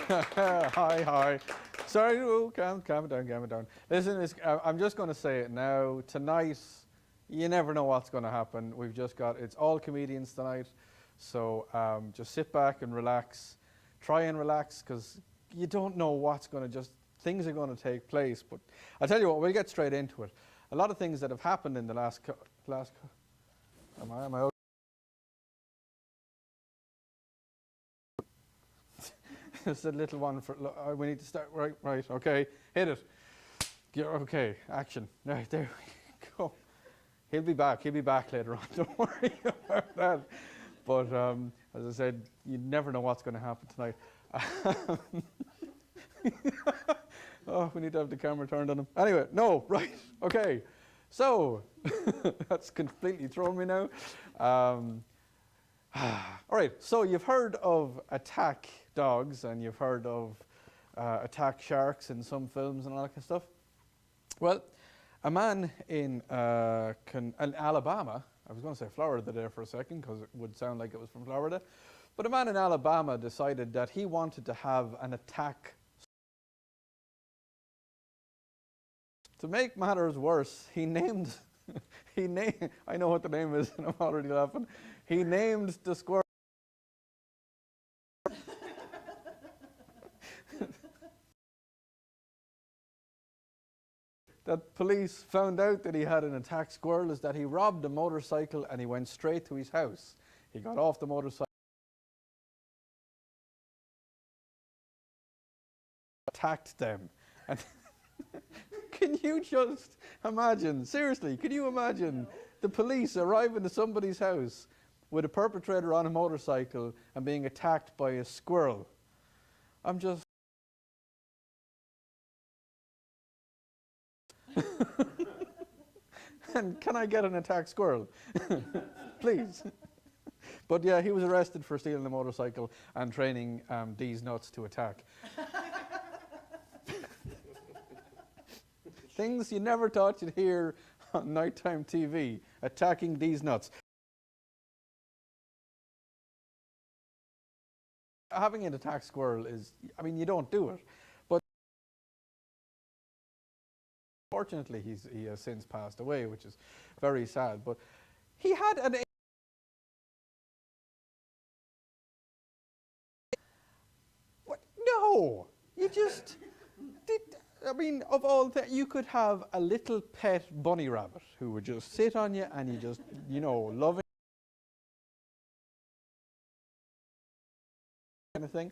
Hi. Sorry, calm it down. Listen, I'm just going to say it now. Tonight, you never know what's going to happen. It's all comedians tonight. So just sit back and relax. Try and relax because you don't know things are going to take place. But I'll tell you what, we'll get straight into it. A lot of things that have happened in the last am I out? It's a little one we need to start, right, okay, hit it. Okay, action. Right, there we go. He'll be back later on, don't worry about that. But as I said, you never know what's going to happen tonight. Oh, we need to have the camera turned on him. Anyway, no, right, okay. So, that's completely thrown me now. All right, so you've heard of attack dogs and you've heard of attack sharks in some films and all that kind of stuff. Well, a man in Alabama, I was going to say Florida there for a second because it would sound like it was from Florida, but a man in Alabama decided that he wanted to have an attack. To make matters worse, I know what the name is and I'm already laughing. He named the squirrel. That police found out that he had an attack squirrel is that he robbed a motorcycle and he went straight to his house. He got off the motorcycle, attacked them. And can you just imagine, seriously, can you imagine the police arriving to somebody's house with a perpetrator on a motorcycle and being attacked by a squirrel? I'm just... And can I get an attack squirrel? Please. But yeah, he was arrested for stealing a motorcycle and training these nuts to attack. Things you never thought you'd hear on nighttime TV, attacking these nuts. Having an attack squirrel is, I mean, you don't do it. But fortunately, he has since passed away, which is very sad. But he had an... What? No! You just... I mean, of all that, you could have a little pet bunny rabbit who would just sit on you and you just, love it. Kind of thing.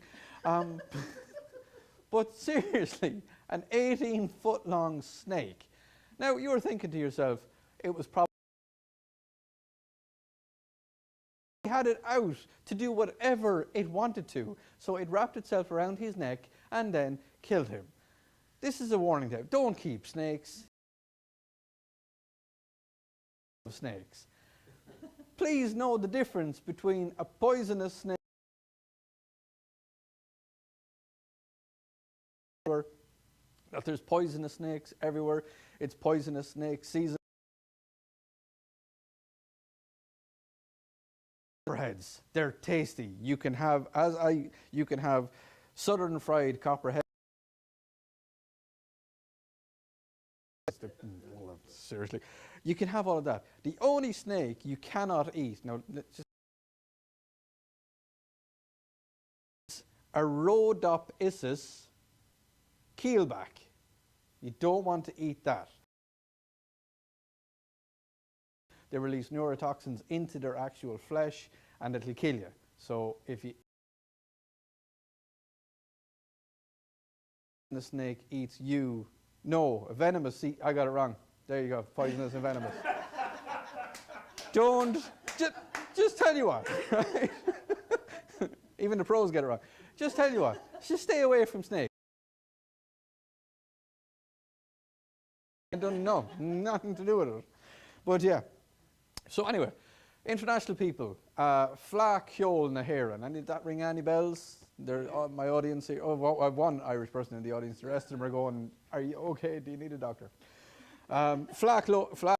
But seriously, an 18-foot-long snake. Now, you were thinking to yourself, it was probably... He had it out to do whatever it wanted to, so it wrapped itself around his neck and then killed him. This is a warning to you. Don't keep snakes. Please know the difference between a poisonous snake that there's poisonous snakes everywhere. It's poisonous snake season. Copperheads, they're tasty. You can have southern fried copperhead. Seriously, you can have all of that. The only snake you cannot eat, now, a Rhodopsis keelback. You don't want to eat that. They release neurotoxins into their actual flesh and it'll kill you. So if you... the snake eats you... No, a venomous... See, I got it wrong. There you go, poisonous and venomous. Don't... Just tell you what, right? Even the pros get it wrong. Just tell you what, just stay away from snakes. I don't know, nothing to do with it. But yeah. So anyway, international people, Fleadh Cheoil na hÉireann. Any that ring any bells? My audience here. Oh, I have one Irish person in the audience. The rest of them are going, "Are you okay? Do you need a doctor?" Fleadh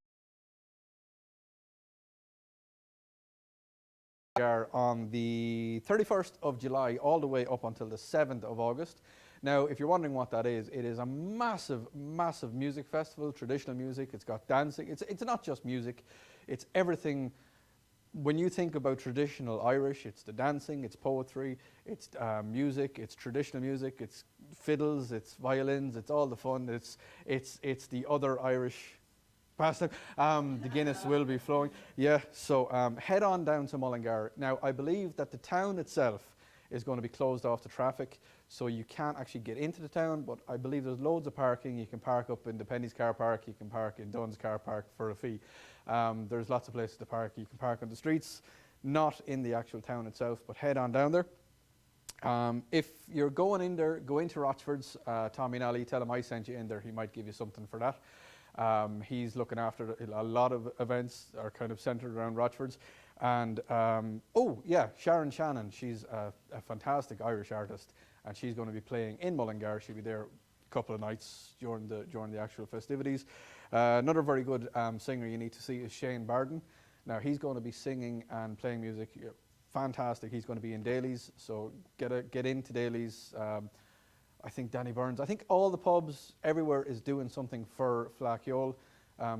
are on the 31st of July all the way up until the 7th of August. Now, if you're wondering what that is, it is a massive, massive music festival, traditional music. It's got dancing. It's not just music. It's everything. When you think about traditional Irish, it's the dancing, it's poetry, it's music, it's traditional music, it's fiddles, it's violins, it's all the fun. It's the other Irish pastime. The Guinness will be flowing. Yeah, so head on down to Mullingar. Now, I believe that the town itself is going to be closed off to traffic, so you can't actually get into the town, but I believe there's loads of parking. You can park up in the Penny's car park, you can park in Dunn's car park for a fee. There's lots of places to park. You can park on the streets, not in the actual town itself, but head on down there. If you're going in there, go into Rochford's, Tommy Nally, tell him I sent you in there, he might give you something for that. He's looking after a lot of events are kind of centered around Rochford's. And oh yeah, Sharon Shannon, she's a fantastic Irish artist, and she's going to be playing in Mullingar. She'll be there a couple of nights during the actual festivities. Another very good singer you need to see is Shane Barden. Now he's going to be singing and playing music. Fantastic. He's going to be in Daly's, so get into Daly's. I think Danny Burns. I think all the pubs everywhere is doing something for Flackyole.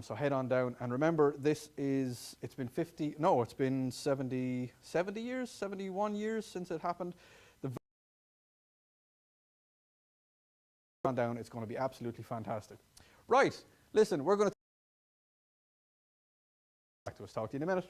So head on down, and remember, it's been 70 years, 71 years since it happened. On down, it's going to be absolutely fantastic. Right, listen, we're going to back to us. Talk to you in a minute.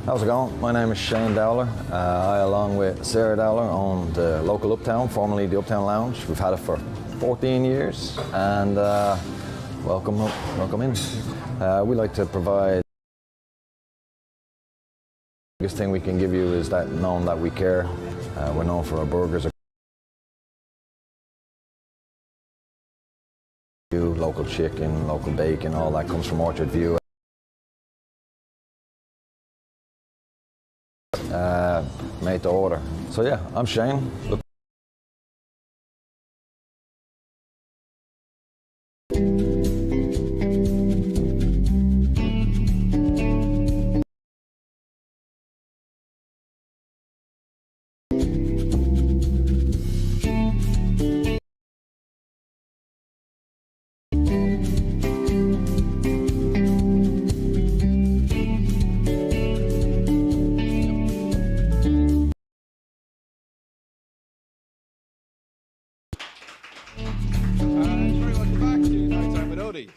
How's it going? My name is Shane Dowler. I, along with Sarah Dowler, own the local Uptown, formerly the Uptown Lounge. We've had it for 14 years, and welcome in. We like to provide. The biggest thing we can give you is that knowing that we care. We're known for our burgers, local chicken, local bacon, all that comes from Orchard View. Made to order. So yeah, I'm Shane.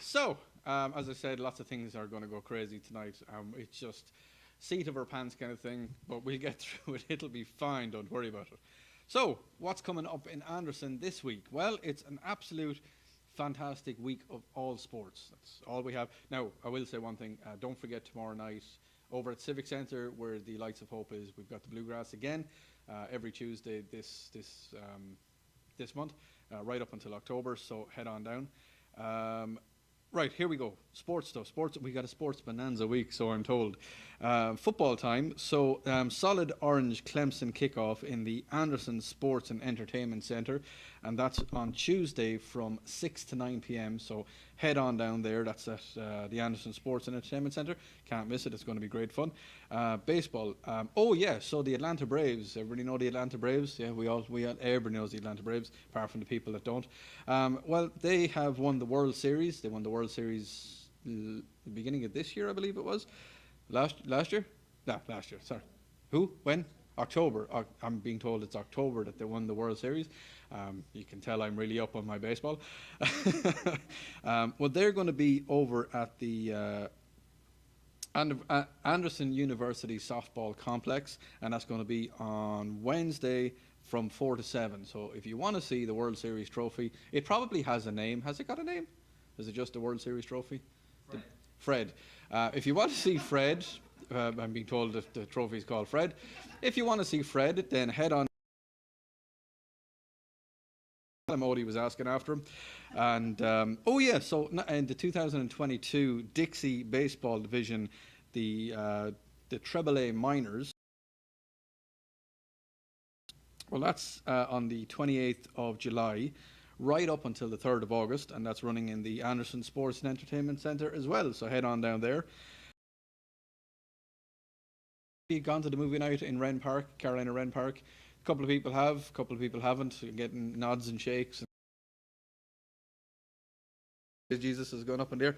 So, as I said, lots of things are going to go crazy tonight. It's just seat of our pants kind of thing, but we'll get through it. It'll be fine, don't worry about it. So, what's coming up in Anderson this week? Well, it's an absolute fantastic week of all sports. That's all we have. Now, I will say one thing. Don't forget tomorrow night over at Civic Centre, where the Lights of Hope is. We've got the Bluegrass again every Tuesday this month, right up until October. So head on down. Right, here we go. Sports stuff. We got a sports bonanza week, so I'm told. Football time. So Solid Orange Clemson kickoff in the Anderson Sports and Entertainment Centre, and that's on Tuesday from 6 to 9 p.m. So head on down there. That's at the Anderson Sports and Entertainment Centre. Can't miss it. It's going to be great fun. Baseball. Oh yeah. So the Atlanta Braves. Everybody know the Atlanta Braves? Yeah, everybody knows the Atlanta Braves, apart from the people that don't. Well, they have won the World Series. They won the World Series the beginning of this year, I believe it was. Last year? No, last year. Sorry. Who? When? October. I'm being told it's October that they won the World Series. You can tell I'm really up on my baseball. Well, they're going to be over at the Anderson University Softball Complex, and that's going to be on Wednesday from 4 to 7. So if you want to see the World Series trophy, it probably has a name. Has it got a name? Is it just a World Series trophy? Fred. If you want to see Fred, I'm being told that the trophy is called Fred. If you want to see Fred, then head on. Modi was asking after him. And, oh yeah, so in the 2022 Dixie Baseball Division, the Treble-A Minors, well, that's on the 28th of July, right up until the 3rd of August, and that's running in the Anderson Sports and Entertainment Centre as well, so head on down there. You've gone to the movie night in Wren Park, Carolina Wren Park. A couple of people have, a couple of people haven't. You're getting nods and shakes. Jesus is going up in there.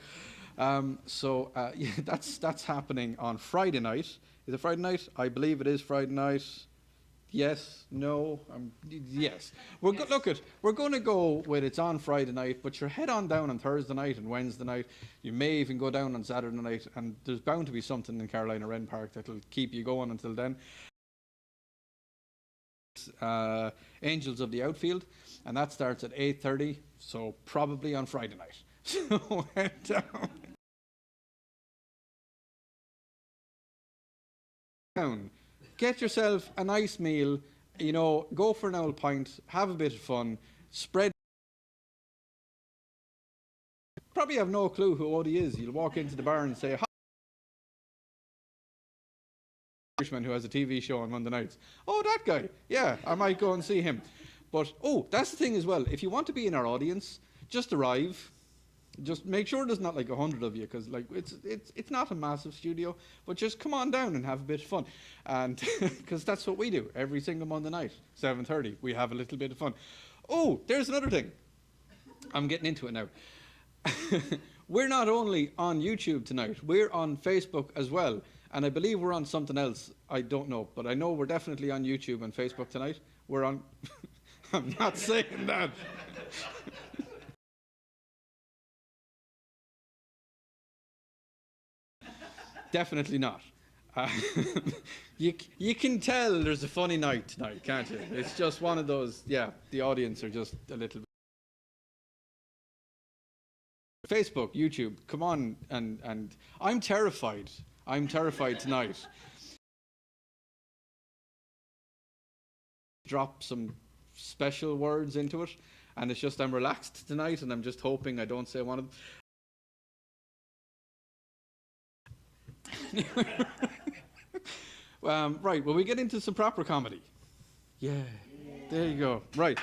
Yeah, that's happening on Friday night. Is it Friday night? I believe it is Friday night. Yes, no, yes. We're going to go with it's on Friday night, but you head on down on Thursday night and Wednesday night. You may even go down on Saturday night, and there's bound to be something in Carolina Wren Park that'll keep you going until then. Angels of the Outfield, and that starts at 8:30, so probably on Friday night. So head down. Get yourself a nice meal, you know, go for an old pint, have a bit of fun, spread. Probably have no clue who Odie is. You'll walk into the bar and say, hi. Irishman who has a TV show on Monday nights. Oh, that guy. Yeah, I might go and see him. But, oh, that's the thing as well. If you want to be in our audience, just arrive. Just make sure there's not like 100 of you, because like it's not a massive studio, but just come on down and have a bit of fun, and because that's what we do every single Monday night, 7:30. We have a little bit of fun. Oh, there's another thing. I'm getting into it now. We're not only on YouTube tonight, we're on Facebook as well, and I believe we're on something else. I don't know, but I know we're definitely on YouTube and Facebook tonight. We're on. I'm not saying that. Definitely not. You can tell there's a funny night tonight, can't you? It's just one of those, yeah, the audience are just a little bit. Facebook, YouTube, come on, and I'm terrified. I'm terrified tonight. Drop some special words into it, and it's just I'm relaxed tonight, and I'm just hoping I don't say one of them. Right, well, we get into some proper comedy. Yeah, there you go. Right.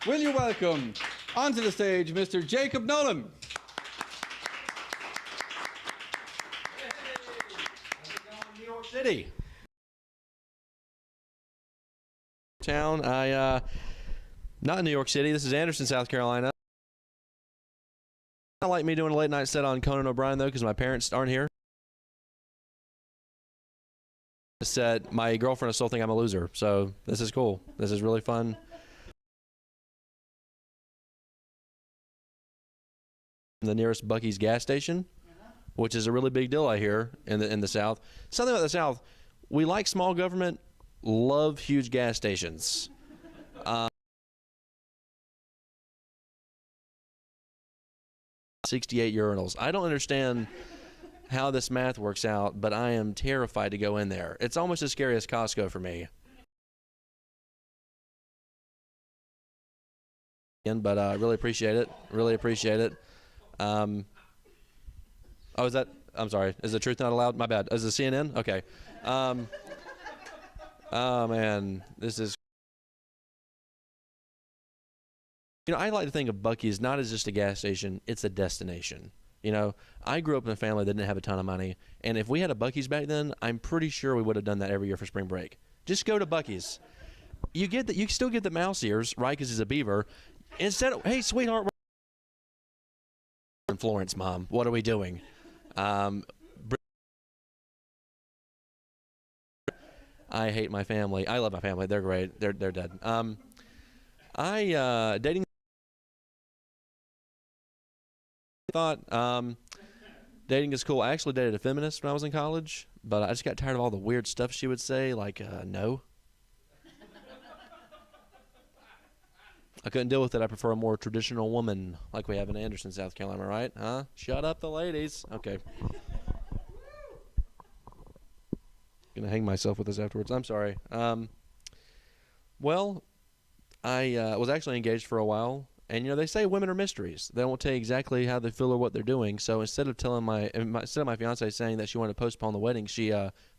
Will you welcome onto the stage Mr. Jacob Nolan. New York City. Town. Not in New York City. This is Anderson, South Carolina. I like me doing a late night set on Conan O'Brien though, because my parents aren't here. Said my girlfriend will still think I'm a loser, so this is cool. This is really fun. The nearest Buc-ee's gas station, which is a really big deal I hear in the South. Something about the South, we like small government, love huge gas stations. 68 urinals. I don't understand how this math works out, but I am terrified to go in there. It's almost as scary as Costco for me. But I really appreciate it. Really appreciate it. Oh, is that? I'm sorry. Is the truth not allowed? My bad. Is it CNN? Okay. Oh man, this is. You know, I like to think of Buc-ee's not as just a gas station. It's a destination. You know, I grew up in a family that didn't have a ton of money, and if we had a Buc-ee's back then, I'm pretty sure we would have done that every year for spring break. Just go to Buc-ee's. You still get the mouse ears, right? Because he's a beaver. Instead of, hey, sweetheart, in Florence, Mom, what are we doing? I hate my family. I love my family. They're great. They're dead. Dating. Thought dating is cool. I actually dated a feminist when I was in college, but I just got tired of all the weird stuff she would say, like no. I couldn't deal with it. I prefer a more traditional woman like we have in Anderson, South Carolina, right? Huh? Shut up, the ladies. Okay. Gonna hang myself with this afterwards. I'm sorry. Well, I was actually engaged for a while, and they say women are mysteries. They won't tell you exactly how they feel or what they're doing. So instead of my fiance saying that she wanted to postpone the wedding, she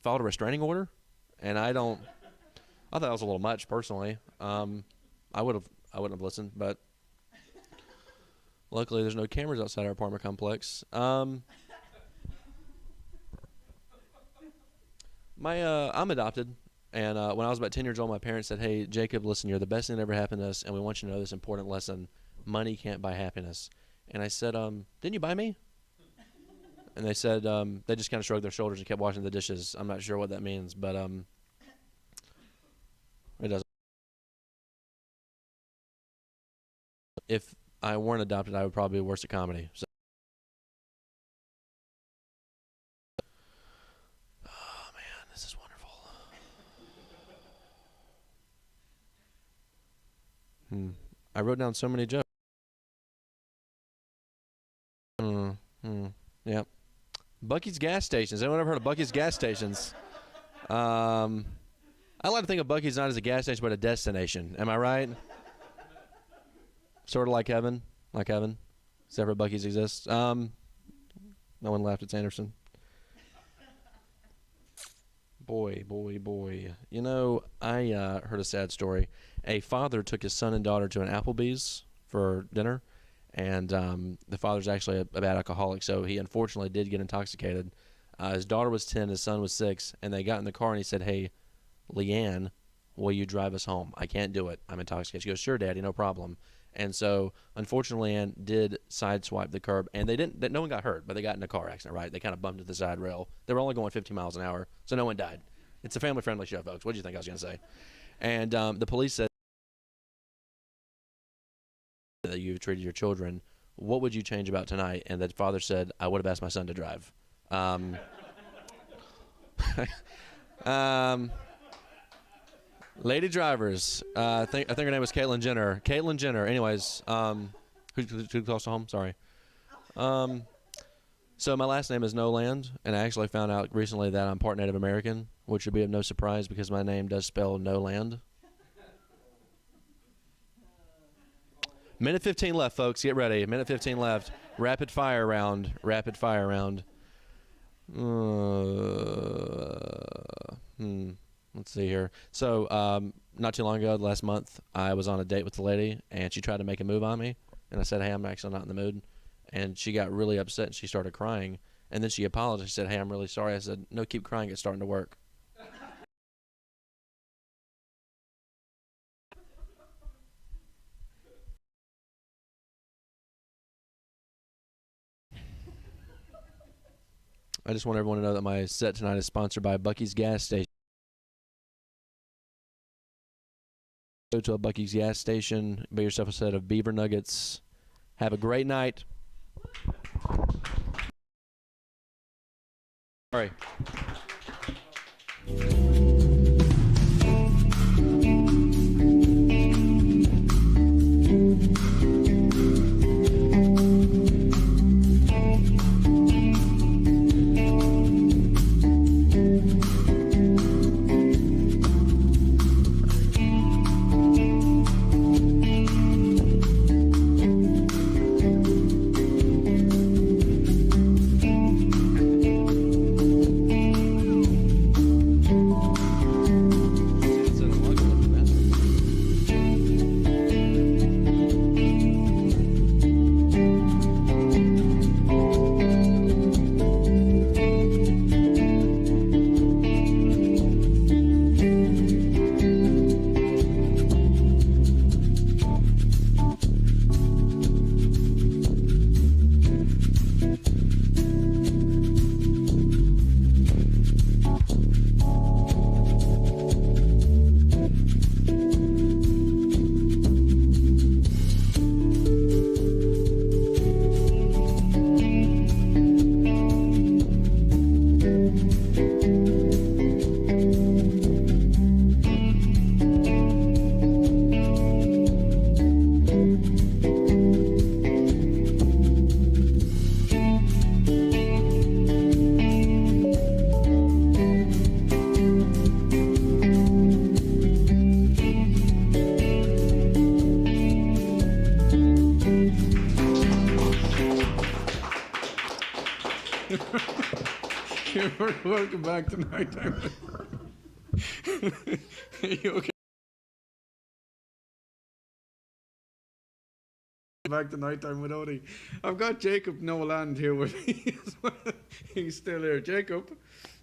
filed a restraining order, and I thought that was a little much personally. I wouldn't have listened, but luckily there's no cameras outside our apartment complex. I'm adopted, and when I was about 10 years old, my parents said, "Hey, Jacob, listen, you're the best thing that ever happened to us, and we want you to know this important lesson: money can't buy happiness." And I said, "Didn't you buy me?" And they said, they just kind of shrugged their shoulders and kept washing the dishes. I'm not sure what that means, but it doesn't. If I weren't adopted, I would probably be worse at comedy. So. Oh man, this is wonderful. I wrote down so many jokes. Yeah. Buc-ee's gas stations. Anyone ever heard of Buc-ee's gas stations? I like to think of Buc-ee's not as a gas station, but a destination. Am I right? Sort of like heaven. Like heaven. Except for Buc-ee's exists. No one laughed. It's Anderson. Boy. I heard a sad story. A father took his son and daughter to an Applebee's for dinner, and the father's actually a bad alcoholic, so he unfortunately did get intoxicated. His daughter was 10, his son was 6, and they got in the car, and he said, "Hey, Leanne, will you drive us home? I can't do it. I'm intoxicated." She goes, "Sure, Daddy, no problem." And so, unfortunately, Leanne did sideswipe the curb, and no one got hurt, but they got in a car accident, right? They kind of bumped into the side rail. They were only going 15 miles an hour, so no one died. It's a family-friendly show, folks. What did you think I was going to say? And the police said that you've treated your children. What would you change about tonight? And the father said, "I would have asked my son to drive." Lady drivers. I think her name was Caitlyn Jenner. Caitlyn Jenner. Anyways, who close to home? Sorry. So my last name is Noland, and I actually found out recently that I'm part Native American, which should be of no surprise because my name does spell no land. Minute 15 left, folks. Get ready. Minute 15 left. Rapid fire round. Rapid fire round. Let's see here. So, not too long ago, last month, I was on a date with the lady, and she tried to make a move on me. And I said, "Hey, I'm actually not in the mood." And she got really upset, and she started crying. And then she apologized. She said, "Hey, I'm really sorry." I said, "No, keep crying. It's starting to work." I just want everyone to know that my set tonight is sponsored by Buc-ee's gas station. Go to a Buc-ee's gas station, buy yourself a set of beaver nuggets. Have a great night. All right. Welcome back to Nighttime. Are you okay? Back to Nighttime with Odie. I've got Jacob Noland here with me as well. He's still here. Jacob,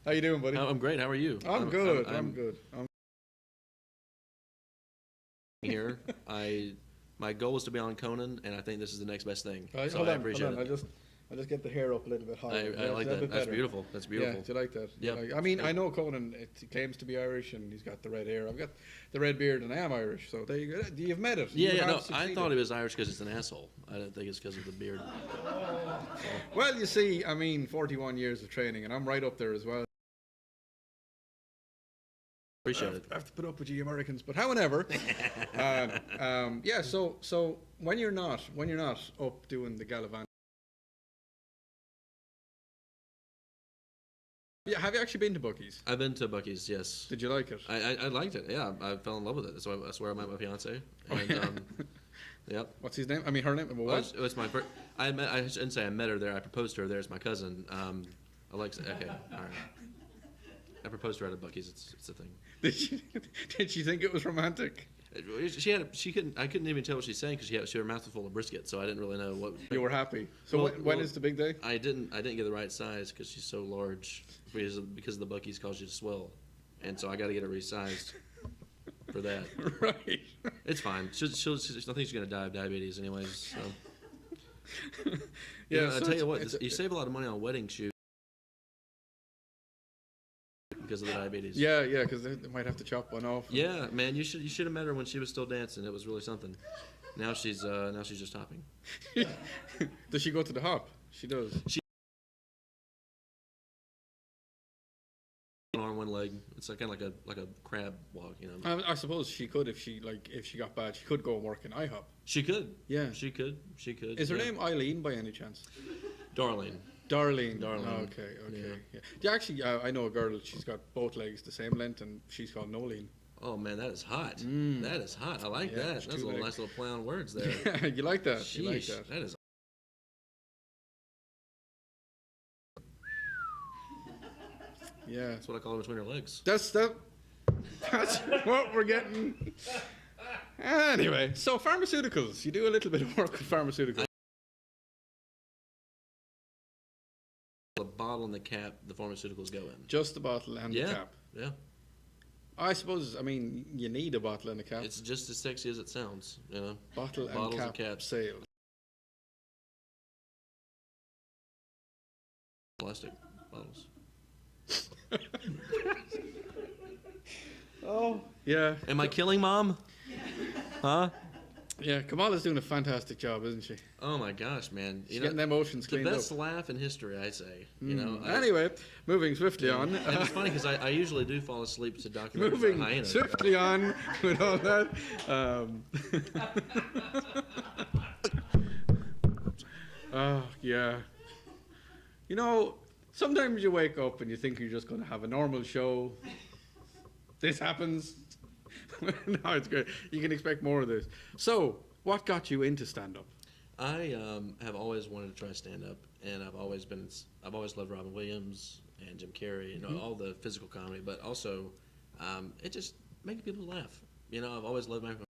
how you doing, buddy? I'm great. How are you? I'm good. I'm good. Here. My goal was to be on Conan, and I think this is the next best thing. So hold I on, appreciate hold on. it. I'll just get the hair up a little bit higher. I like Is a that. bit That's better? beautiful. That's beautiful. Yeah, do you like that? Yeah. I mean, I know Conan. He claims to be Irish, and he's got the red hair. I've got the red beard, and I am Irish. So there you go. You've met it. Yeah, You yeah. have No, I succeeded. thought he was Irish because it's an asshole. I didn't think it's because of the beard. Well, you see, I mean, 41 years of training, and I'm right up there as well. Appreciate it. I have to put up with you Americans, but however, yeah. So when you're not up doing the Gallivant, yeah. Have you actually been to Buc-ee's? I've been to Buc-ee's, yes. Did you like it? I liked it. Yeah, I fell in love with it. That's where I met my fiance. And yep. What's his name? I mean, her name. What? It was my first. I shouldn't say I met her there. I proposed to her there as my cousin. Alexa. Okay. All right. I proposed to her at Buc-ee's. It's a thing. Did she think it was romantic? She couldn't. I couldn't even tell what she's saying because she had her mouth was full of brisket, so I didn't really know what. You were happy. So when is the big day? I didn't get the right size because she's so large because of the Buc-ee's cause you to swell, and so I got to get it resized for that. Right. It's fine. I think she's gonna die of diabetes anyways. So. Yeah. I tell you what, you save a lot of money on wedding shoes because of the diabetes. Yeah, because they might have to chop one off. Yeah, man, you should have met her when she was still dancing. It was really something. Now she's just hopping. Does she go to the hop? She does. One arm, one leg. It's kind of like a crab walk, you know. I suppose she could if she got bad. She could go and work in IHOP. She could. Yeah. She could. Is her name Eileen by any chance? Darlene. Darlene. Darlene. Okay. Yeah. Yeah, actually, I know a girl. She's got both legs the same length, and she's called Nolene. Oh man, that is hot. That is hot. I like Yeah, that. it's That's a two nice legs. little play on words there. Yeah, you like that? Sheesh, You like that? that is. Yeah. That's what I call her between her legs. That's what we're getting. Anyway, so pharmaceuticals. You do a little bit of work with pharmaceuticals. The bottle and the cap, the pharmaceuticals go in. Just the bottle and the cap. Yeah. I suppose. I mean, you need a bottle and a cap. It's just as sexy as it sounds, you know. Bottle and bottles cap and caps. sale. Plastic bottles. Oh, yeah. Am I killing Mom? Huh? Yeah, Kamala's doing a fantastic job, isn't she? Oh my gosh, man! She's getting them oceans the cleaned best up. laugh in history, I say. You know. Anyway, moving swiftly on. And it's funny because I usually do fall asleep to documentaries Moving about hyenas. swiftly on with all that. Oh, yeah. You know, sometimes you wake up and you think you're just going to have a normal show. This happens. No, it's great. You can expect more of this. So, what got you into stand-up? I have always wanted to try stand-up, and I've always loved Robin Williams and Jim Carrey, and all the physical comedy, but also it just making people laugh. You know, I've always loved making.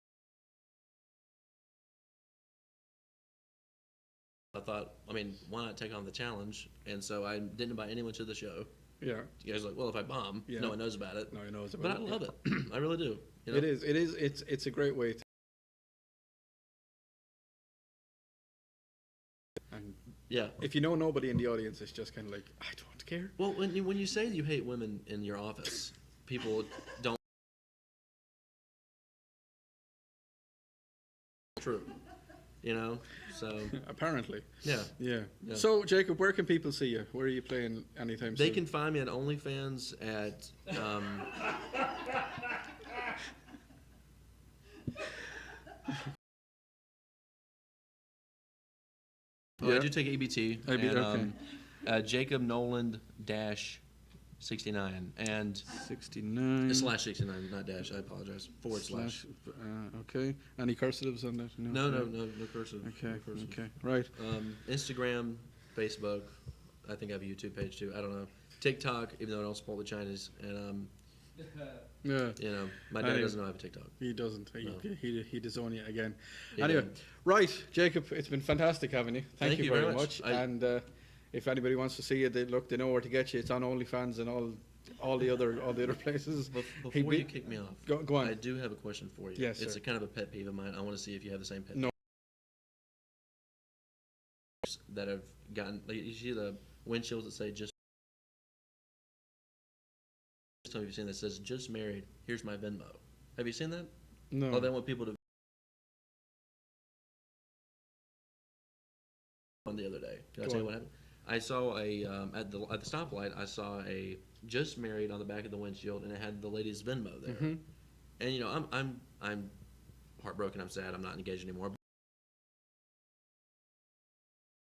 I thought, I mean, why not take on the challenge? And so I didn't invite anyone to the show. Yeah. You guys are like, well, if I bomb, no one knows about it. No one knows about But it. I love it. I really do. You know? It is. It's a great way to. And Yeah. if you know nobody in the audience, it's just kind of like, I don't care. Well, when you say you hate women in your office, people don't. True. You know? So. Apparently. Yeah. Yeah. Yeah. So, Jacob, where can people see you? Where are you playing anytime They soon? can find me at OnlyFans at. Yeah. I do take ABT. okay. Jacob Noland -69 and 69. /69, not dash. I apologize. /. Okay. Any cursives on that? No cursive. Okay. No cursive. Okay. Right. Instagram, Facebook. I think I have a YouTube page too. I don't know. TikTok, even though I don't support the Chinese, and Yeah. you know, my dad doesn't know I have a TikTok. He doesn't. No. He disowned you again. He Anyway, did. right, Jacob, it's been fantastic having you. Thank you very much. I- And if anybody wants to see you, they know where to get you. It's on OnlyFans and all the other places. Before He'd be- you kick me off, Go on. I do have a question for you. Yes, It's sir. a kind of a pet peeve of mine. I want to see if you have the same pet No. peeves that have gotten. Like, you see the windshields that say just. Tell me if you've seen that says "just married." Here's my Venmo. Have you seen that? No. Oh, they want people to. On the other day, can I Go tell you on. what happened? I saw a at the stoplight. I saw a "just married" on the back of the windshield, and it had the lady's Venmo there. Mhm. And you know, I'm heartbroken. I'm sad. I'm not engaged anymore.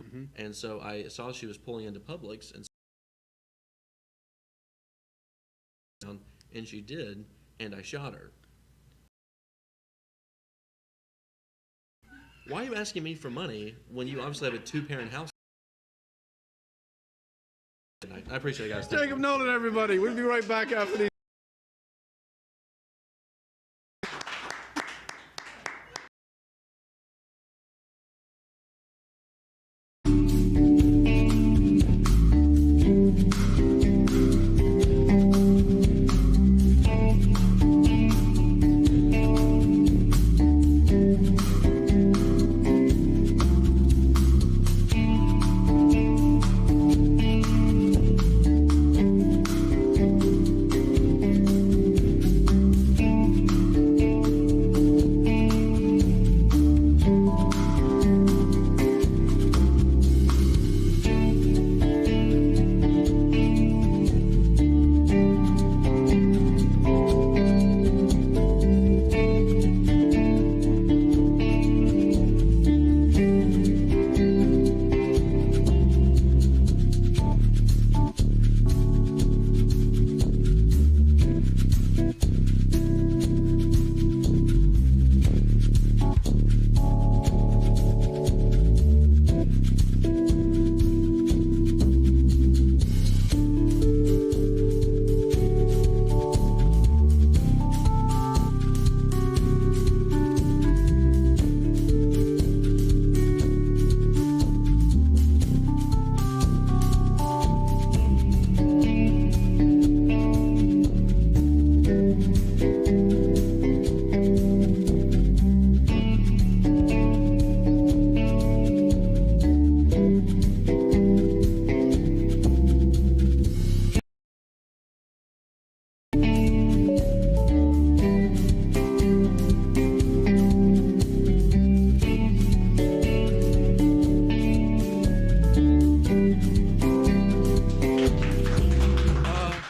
Mhm. And so I saw she was pulling into Publix, and she did, and I shot her. Why are you asking me for money when you obviously have a 2-parent house? I appreciate it, guys. Thank Jacob you. Nolan, everybody. We'll be right back after these.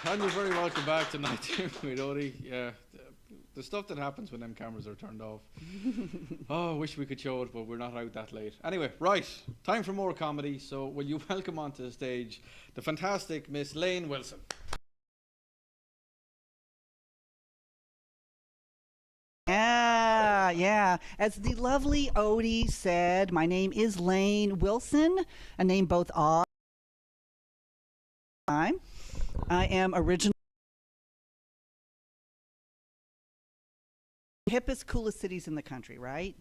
And you're very welcome back tonight, with Odie. Yeah, the stuff that happens when them cameras are turned off. Oh, I wish we could show it, but we're not out that late. Anyway, right, time for more comedy. So will you welcome onto the stage the fantastic Miss Lane Wilson. Yeah. As the lovely Odie said, my name is Lane Wilson, a name both odd. I am originally hippest, coolest cities in the country, right?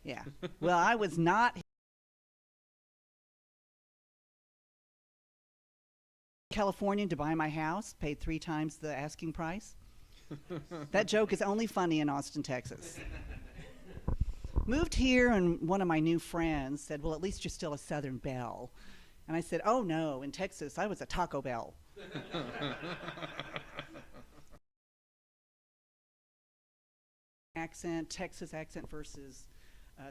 Yeah. Well, I was not Californian to buy my house, paid 3 times the asking price. That joke is only funny in Austin, Texas. Moved here, and one of my new friends said, well, at least you're still a Southern Belle. And I said, oh no, in Texas, I was a Taco Bell. Accent, Texas accent versus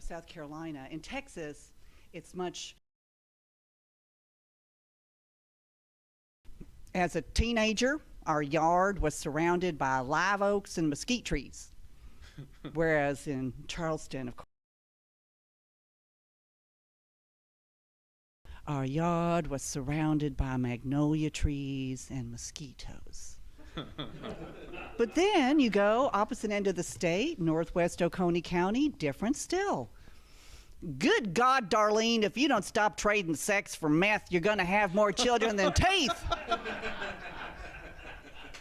South Carolina. In Texas, it's much. As a teenager, our yard was surrounded by live oaks and mesquite trees. Whereas in Charleston, of course, our yard was surrounded by magnolia trees and mosquitoes. But then you go opposite end of the state, northwest Oconee County, different still. Good God, Darlene, if you don't stop trading sex for meth, you're going to have more children than teeth.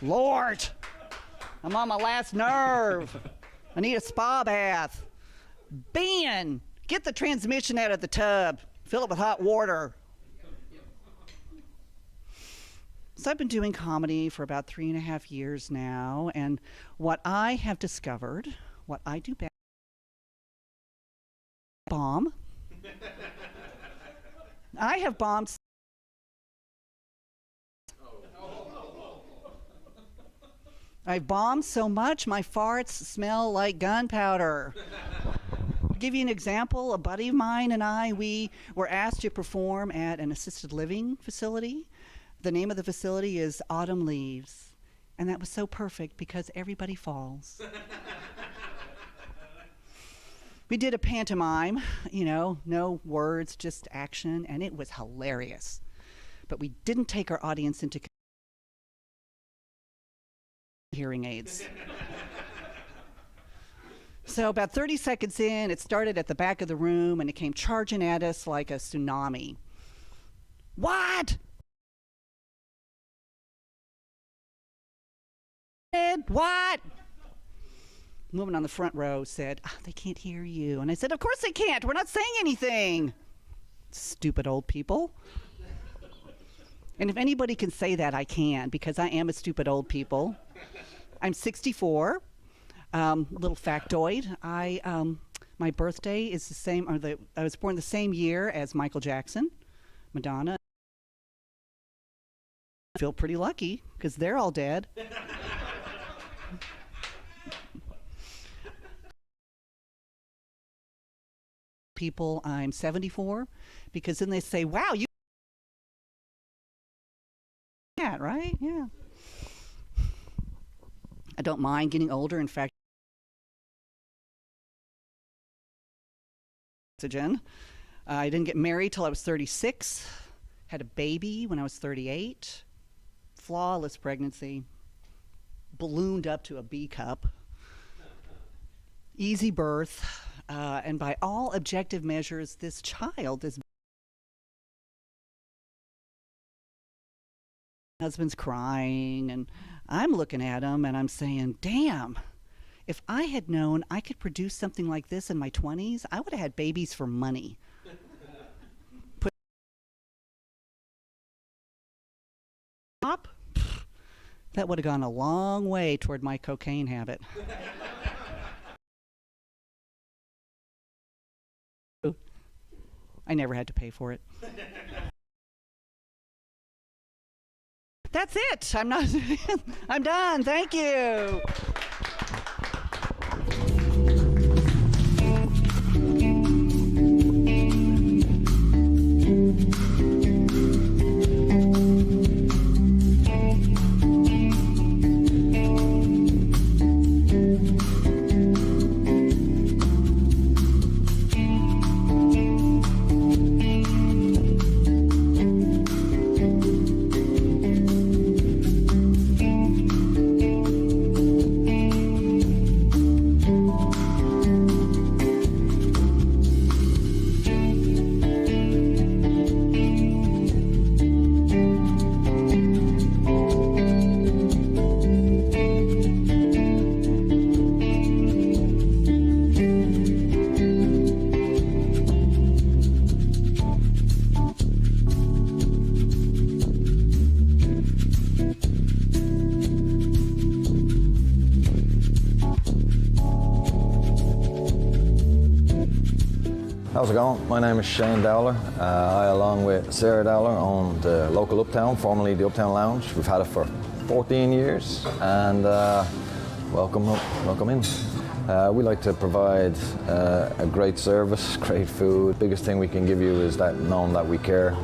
Lord, I'm on my last nerve. I need a spa bath. Ben, get the transmission out of the tub. Fill it with hot water. So I've been doing comedy for about 3.5 years now, and what I have discovered, what I do best, bomb. I have bombed. I've bombed so much my farts smell like gunpowder. To give you an example, a buddy of mine and I, we were asked to perform at an assisted living facility. The name of the facility is Autumn Leaves, and that was so perfect because everybody falls. We did a pantomime, no words, just action, and it was hilarious. But we didn't take our audience into hearing aids. So about 30 seconds in, it started at the back of the room, and it came charging at us like a tsunami. What? What? The woman on the front row said, they can't hear you. And I said, of course they can't. We're not saying anything. Stupid old people. And if anybody can say that, I can, because I am a stupid old people. I'm 64. A little factoid. My birthday is the same, I was born the same year as Michael Jackson, Madonna. I feel pretty lucky, because they're all dead. People, I'm 74, because then they say, wow, you right? Yeah. I don't mind getting older. In fact, I didn't get married till I was 36, had a baby when I was 38, flawless pregnancy, ballooned up to a B cup, easy birth, and by all objective measures, this child is. Husband's crying, and I'm looking at him, and I'm saying, damn, if I had known I could produce something like this in my 20s, I would have had babies for money. That would have gone a long way toward my cocaine habit. I never had to pay for it. That's it. I'm done. Thank you. How's it going? My name is Shane Dowler. I, along with Sarah Dowler, own the local Uptown, formerly the Uptown Lounge. We've had it for 14 years, and welcome in. We like to provide a great service, great food. Biggest thing we can give you is that knowing that we care.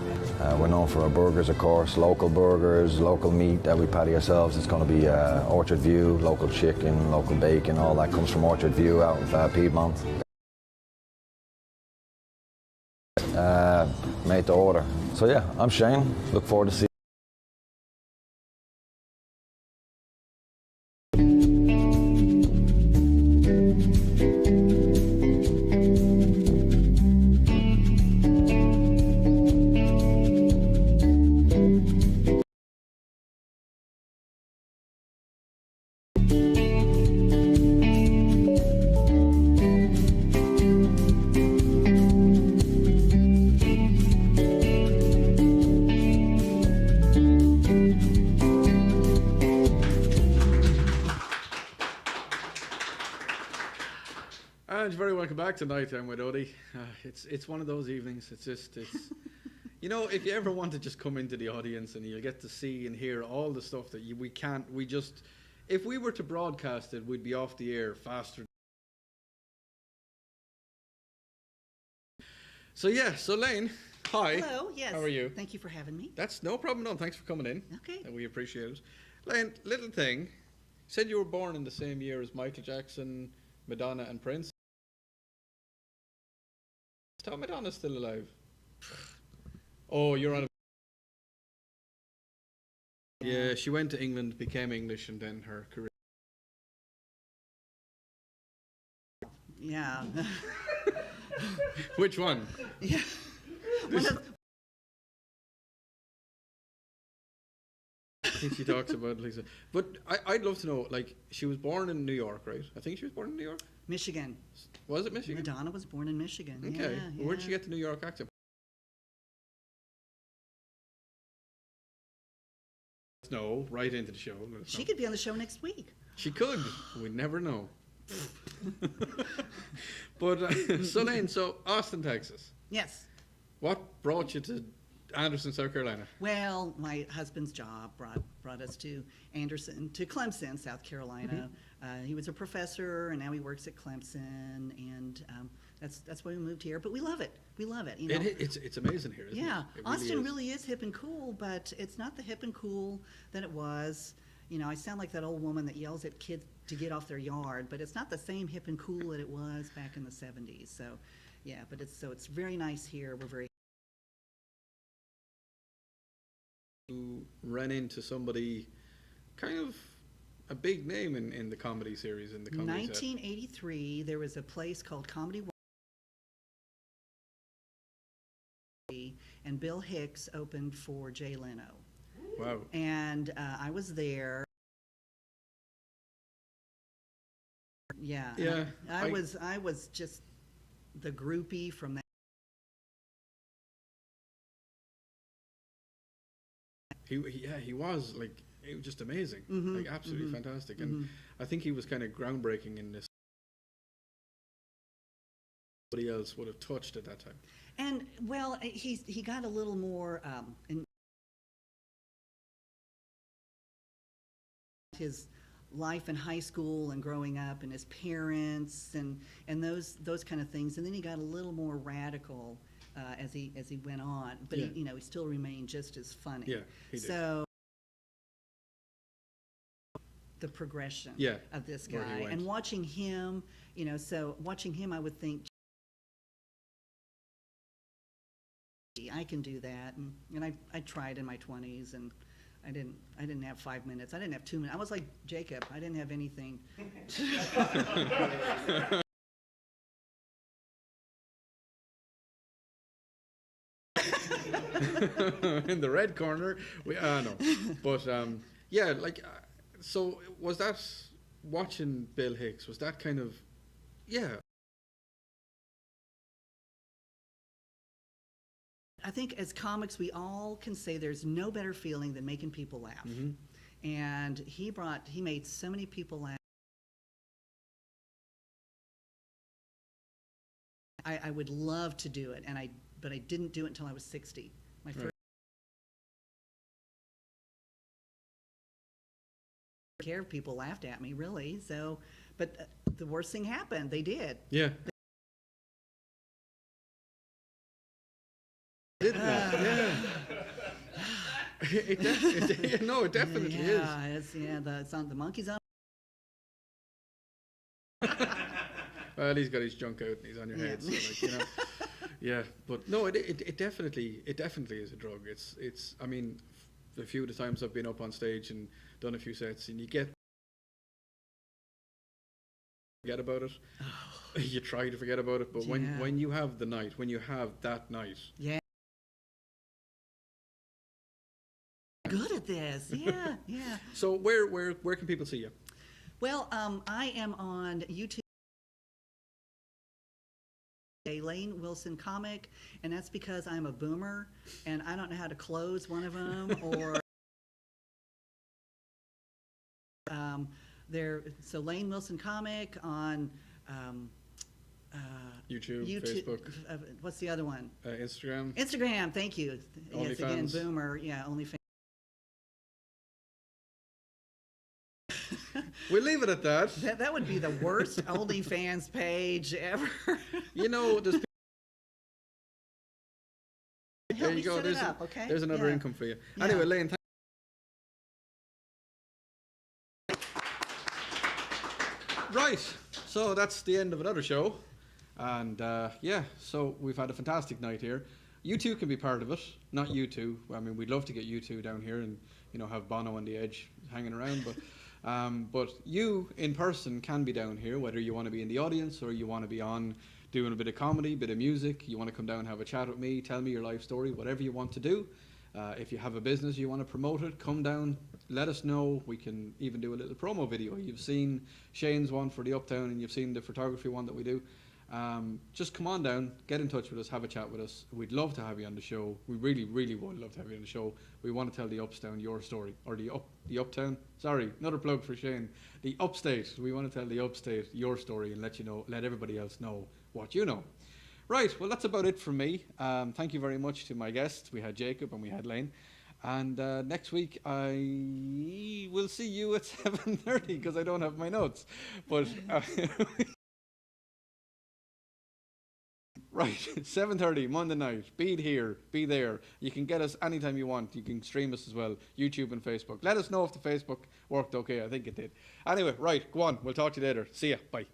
We're known for our burgers, of course, local burgers, local meat that we patty ourselves. It's going to be Orchard View, local chicken, local bacon, all that comes from Orchard View out of Piedmont. Made to order. So yeah, I'm Shane. Look forward to seeing And very welcome back tonight. I'm with Odie. It's one of those evenings. It's you know, if you ever want to just come into the audience and you'll get to see and hear all the stuff that if we were to broadcast it, we'd be off the air faster. So Lane, hi. Hello, yes. How are you? Thank you for having me. That's no problem. No, thanks for coming in. Okay. And we appreciate it. Lane, little thing. Said you were born in the same year as Michael Jackson, Madonna, and Prince. Is Tom Madonna still alive? Oh, you're on a... Yeah, she went to England, became English, and then her career... Yeah. Which one? Yeah. I think she talks about Lisa. But I'd love to know, like, she was born in New York, right? I think she was born in New York? Michigan. Was it Michigan? Madonna was born in Michigan. Okay. Yeah, Where'd she get the New York accent? No, right into the show. She could be on the show next week. She could. We never know. But so Lane, so Austin, Texas. Yes. What brought you to Anderson, South Carolina? Well, my husband's job brought us to Clemson, South Carolina. He was a professor, and now he works at Clemson, and that's why we moved here. But we love it. We love it. You know? It's amazing here, isn't yeah, it? Austin really is hip and cool, but it's not the hip and cool that it was. You know, I sound like that old woman that yells at kids to get off their yard, but it's not the same hip and cool that it was back in the 70s. So, yeah, but it's very nice here. We're very... You ran into somebody kind of a big name in the comedy series, in the comedy set. 1983, there was a place called Comedy and Bill Hicks opened for Jay Leno. Wow. And I was there. Yeah. Yeah. I was just the groupie from that. He was like, it was just amazing, like absolutely fantastic, and Mm-hmm. I think he was kind of groundbreaking in this. Nobody else would have touched at that time. And well, he got a little more in his life in high school and growing up, and his parents and those kind of things. And then he got a little more radical as he went on. But Yeah. he still remained just as funny. Yeah, he did. So the progression Yeah, of this where he guy, went. and watching him, I would think, I can do that, and I tried in my 20s, and I didn't have 5 minutes. I didn't have 2 minutes. I was like Jacob. I didn't have anything. In the red corner, no, but yeah, like, so was that watching Bill Hicks? Was that kind of, yeah? I think as comics, we all can say there's no better feeling than making people laugh. And he made so many people laugh. I would love to do it, but I didn't do it until I was 60. My first care if people laughed at me, really. So, but the worst thing happened. They did. Yeah. Didn't it? Yeah. No, it definitely is. Yeah, it's on the monkeys on. Well, he's got his junk out and he's on your head, so like, you know. Yeah, but no, it definitely is a drug. It's I mean, a few of the times I've been up on stage and done a few sets, and you forget about it. You try to forget about it, but when you have the night, when you have that night, Yeah. Good at this. Yeah, yeah. So where can people see you? Well, I am on YouTube. Lane Wilson Comic, and that's because I'm a boomer and I don't know how to close one of them, or so Lane Wilson Comic on YouTube, Facebook, what's the other one? Instagram. Instagram, thank you. Yes, again, OnlyFans. Boomer, yeah, OnlyFans. We'll leave it at that. That would be the worst OnlyFans page ever. You know, there's there Help you me go. set it There's, up, okay? there's another Yeah. income for you. Yeah. Anyway, Lane, right. So that's the end of another show. And yeah, so we've had a fantastic night here. You two can be part of it, not you two. I mean, we'd love to get you two down here and, you know, have Bono on the edge hanging around. But you in person can be down here, whether you want to be in the audience or you want to be on doing a bit of comedy, bit of music. You want to come down and have a chat with me, tell me your life story, whatever you want to do. If you have a business, you want to promote it, come down, let us know. We can even do a little promo video. You've seen Shane's one for the Uptown and you've seen the photography one that we do. Just come on down, get in touch with us, have a chat with us. We'd love to have you on the show. We really, really would love to have you on the show. We want to tell the Uptown your story, or the Uptown. Sorry, another plug for Shane. The Upstate. We want to tell the Upstate your story and let everybody else know what you know. Right. Well, that's about it from me. Thank you very much to my guests. We had Jacob and we had Lane. And next week I will see you at 7:30 because I don't have my notes. But. Right, 7:30 Monday night. Be here, be there. You can get us anytime you want. You can stream us as well, YouTube and Facebook. Let us know if the Facebook worked okay. I think it did. Anyway, right, go on. We'll talk to you later. See ya. Bye.